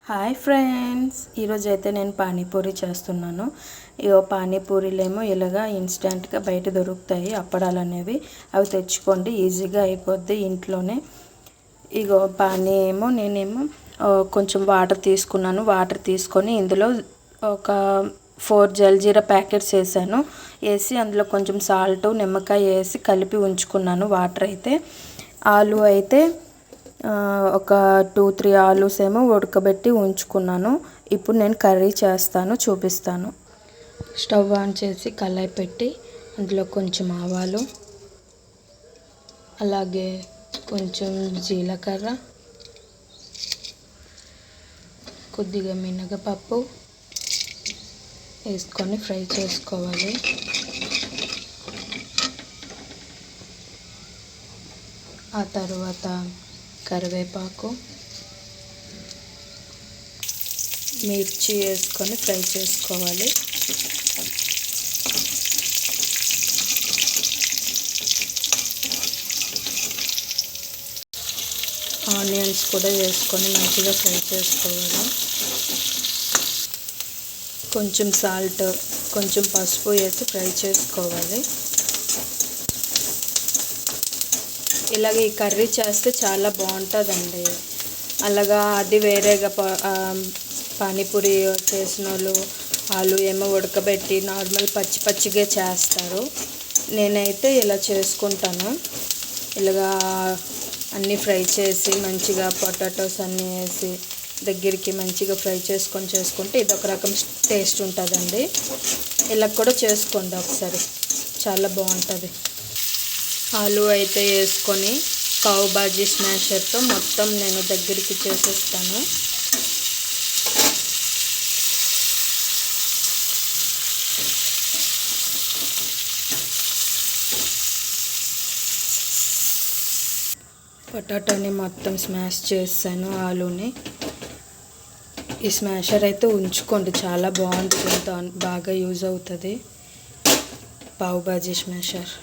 Hi friends, ఈరోజు అయితే నేను పానీపూరి చేస్తున్నాను. ఇగో పానీపూరీలేమో ఇలాగా ఇన్స్టెంట్గా బయట దొరుకుతాయి అప్పడాలు అనేవి. అవి తెచ్చుకోండి, ఈజీగా అయిపోద్ది ఇంట్లోనే. ఇగో నేనేమో కొంచెం వాటర్ తీసుకున్నాను. వాటర్ తీసుకొని ఇందులో ఒక 4 జల్జీరా ప్యాకెట్స్ వేసి అందులో కొంచెం సాల్ట్, నిమ్మకాయ వేసి కలిపి ఉంచుకున్నాను. వాటర్ అయితే ఆలు అయితే ఒక 2-3 ఆలూస్ ఏమో ఉడకబెట్టి ఉంచుకున్నాను. ఇప్పుడు నేను కర్రీ చేస్తాను, చూపిస్తాను. స్టవ్ ఆన్ చేసి కళాయి పెట్టి అందులో కొంచెం ఆవాలు, అలాగే కొంచెం జీలకర్ర, కొద్దిగా మినపప్పు వేసుకొని ఫ్రై చేసుకోవాలి. ఆ తర్వాత కరివేపాకు, మిర్చి వేసుకొని ఫ్రై చేసుకోవాలి. ఆనియన్స్ కూడా వేసుకొని మంచిగా ఫ్రై చేసుకోవాలి. కొంచెం సాల్ట్, కొంచెం పసుపు వేసి ఫ్రై చేసుకోవాలి. ఇలాగ ఈ కర్రీ చేస్తే చాలా బాగుంటుందండి. అలాగా అది వేరేగా పానీపూరి చేసిన వాళ్ళు ఆలు ఏమో ఉడకబెట్టి నార్మల్ పచ్చిగా చేస్తారు. నేనైతే ఇలా చేసుకుంటాను. ఇలాగా అన్నీ ఫ్రై చేసి మంచిగా పొటాటోస్ అన్నీ వేసి దగ్గరికి మంచిగా ఫ్రై చేసుకుంటే ఇదొక రకం టేస్ట్ ఉంటుందండి. ఇలా కూడా చేసుకోండి ఒకసారి, చాలా బాగుంటుంది. ఆలు అయితే వేసుకొని పావ్ బాజీ స్మాషర్తో మొత్తం నేను దగ్గరికి చేసేస్తాను. పొటాటోని మొత్తం స్మాష్ చేసాను, ఆలుని. ఈ స్మాషర్ అయితే ఉంచుకోండి, చాలా బాగుంటుంది, బాగా యూజ్ అవుతుంది. పావ్ బాజీ స్మాషర్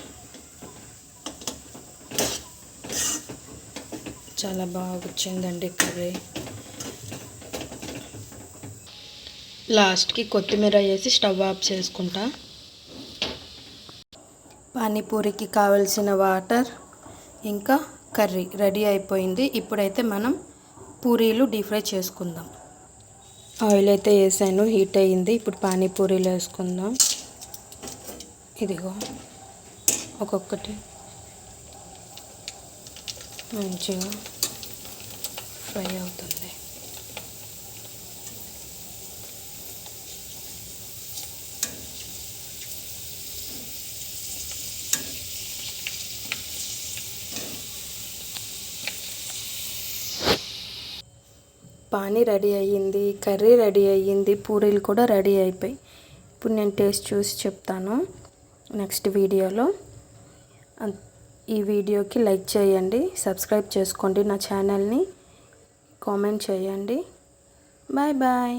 చాలా బాగా వచ్చిందండి కర్రీ. లాస్ట్కి కొత్తిమీర వేసి స్టవ్ ఆఫ్ చేసుకుంటా. పానీపూరికి కావలసిన వాటర్ ఇంకా కర్రీ రెడీ అయిపోయింది. ఇప్పుడైతే మనం పూరీలు డీప్ ఫ్రై చేసుకుందాం. ఆయిల్ అయితే వేసాను, హీట్ అయ్యింది. ఇప్పుడు పానీపూరీలు వేసుకుందాం. ఇదిగో ఒక్కొక్కటి మంచిగా ఫ్రై అవుతుంది. పానీ రెడీ అయ్యింది, కర్రీ రెడీ అయ్యింది, పూరీలు కూడా రెడీ అయిపోయి. ఇప్పుడు నేను టేస్ట్ చూసి చెప్తాను నెక్స్ట్ వీడియోలో. ఈ వీడియోకి లైక్ చేయండి, సబ్స్క్రైబ్ చేసుకోండి నా ఛానల్ని, కామెంట్ చేయండి. Bye bye.